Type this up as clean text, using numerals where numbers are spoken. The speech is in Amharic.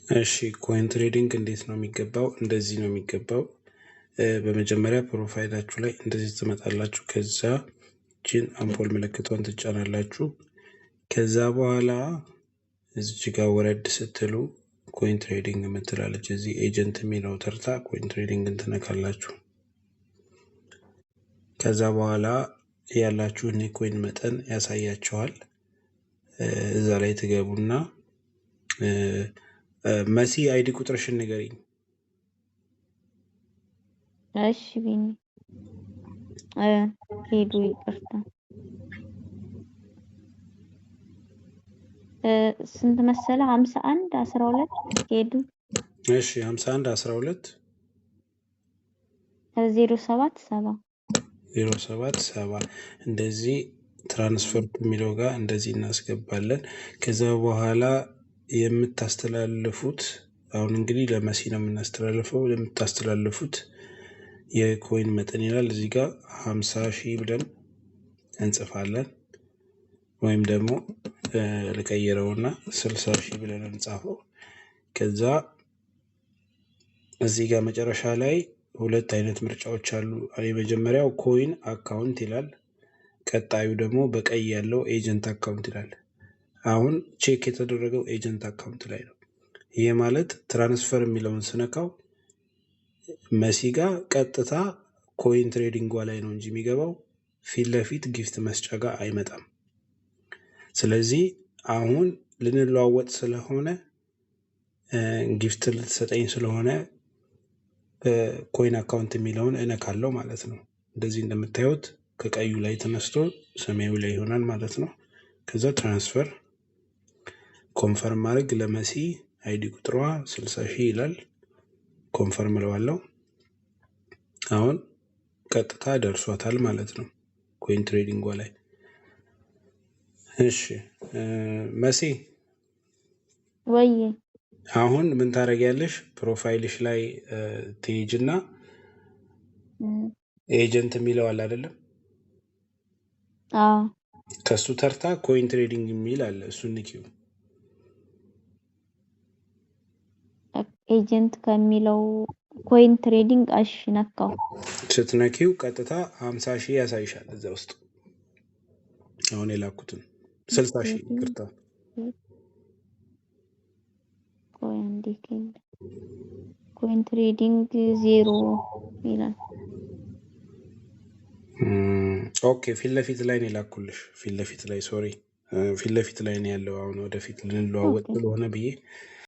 እሺ ኮይን ትሬዲንግ እንዴት ነው የሚገባው? እንደዚህ ነው የሚገባው። በመጀመሪያ ፕሮፋይላችሁ ላይ እንደዚህ ትመጣላችሁ። ከዛ ጂን አምፖል ምልክቷን ትጫናላችሁ። ከዛ በኋላ እዚች ጋር ወረድ ስትሉ ኮይን ትሬዲንግ የምትላለች እዚህ ኤጀንት የሚለው ተርታ ኮይን ትሬዲንግን ትነካላችሁ። ከዛ በኋላ ያላችሁን የኮይን መጠን ያሳያችኋል። እዛ ላይ ትገቡና መሲ አይዲ ቁጥርሽን ንገሪኝ። እሺ ቢኒ ሄዱ ይቅርታ። ስንት መሰለ? 51 12 ሄዱ። እሺ 51 12 07 7 07 7 እንደዚህ ትራንስፈር የሚለው ጋር እንደዚህ እናስገባለን። ከዛ በኋላ የምታስተላልፉት አሁን እንግዲህ ለመሲ ነው የምናስተላልፈው። የምታስተላልፉት የኮይን መጠን ይላል እዚህ ጋር 50,000 ብለን እንጽፋለን። ወይም ደግሞ ልቀይረውና 60,000 ብለን እንጻፈው። ከዛ እዚህ ጋር መጨረሻ ላይ ሁለት አይነት ምርጫዎች አሉ። የመጀመሪያው ኮይን አካውንት ይላል። ቀጣዩ ደግሞ በቀይ ያለው ኤጀንት አካውንት ይላል። አሁን ቼክ የተደረገው ኤጀንት አካውንት ላይ ነው። ይሄ ማለት ትራንስፈር የሚለውን ስነካው መሲ ጋር ቀጥታ ኮይን ትሬዲንጓ ላይ ነው እንጂ የሚገባው ፊት ለፊት ጊፍት መስጫ ጋር አይመጣም። ስለዚህ አሁን ልንለዋወጥ ስለሆነ ጊፍት ልትሰጠኝ ስለሆነ ኮይን አካውንት የሚለውን እነካለው ማለት ነው። እንደዚህ እንደምታዩት ከቀዩ ላይ ተነስቶ ሰማያዊ ላይ ይሆናል ማለት ነው። ከዛ ትራንስፈር ኮንፈርም ማድረግ ለመሲ አይዲ ቁጥሯ 60,000 ይላል። ኮንፈርም እለዋለሁ። አሁን ቀጥታ ደርሷታል ማለት ነው ኮይን ትሬዲንጓ ላይ። እሺ መሲ ወይ አሁን ምን ታደርጊያለሽ? ፕሮፋይልሽ ላይ ትሄጂና ኤጀንት የሚለው አለ አይደለም? አዎ ከሱ ተርታ ኮይን ትሬዲንግ የሚል አለ። እሱን ንኪው። ኤጀንት ከሚለው ኮይን ትሬዲንግ እሺ ነካው። ስትነኪው ቀጥታ 50,000 ያሳይሻል እዛ ውስጥ። አሁን የላኩትን 60,000 ይቅርታ። ኮይን ትሬዲንግ 0 ይላል። ኦኬ ፊት ለፊት ላይ ነው የላኩልሽ። ፊት ለፊት ላይ ሶሪ፣ ፊት ለፊት ላይ ነው ያለው። አሁን ወደፊት ልንለዋወጥ ስለሆነ ብዬ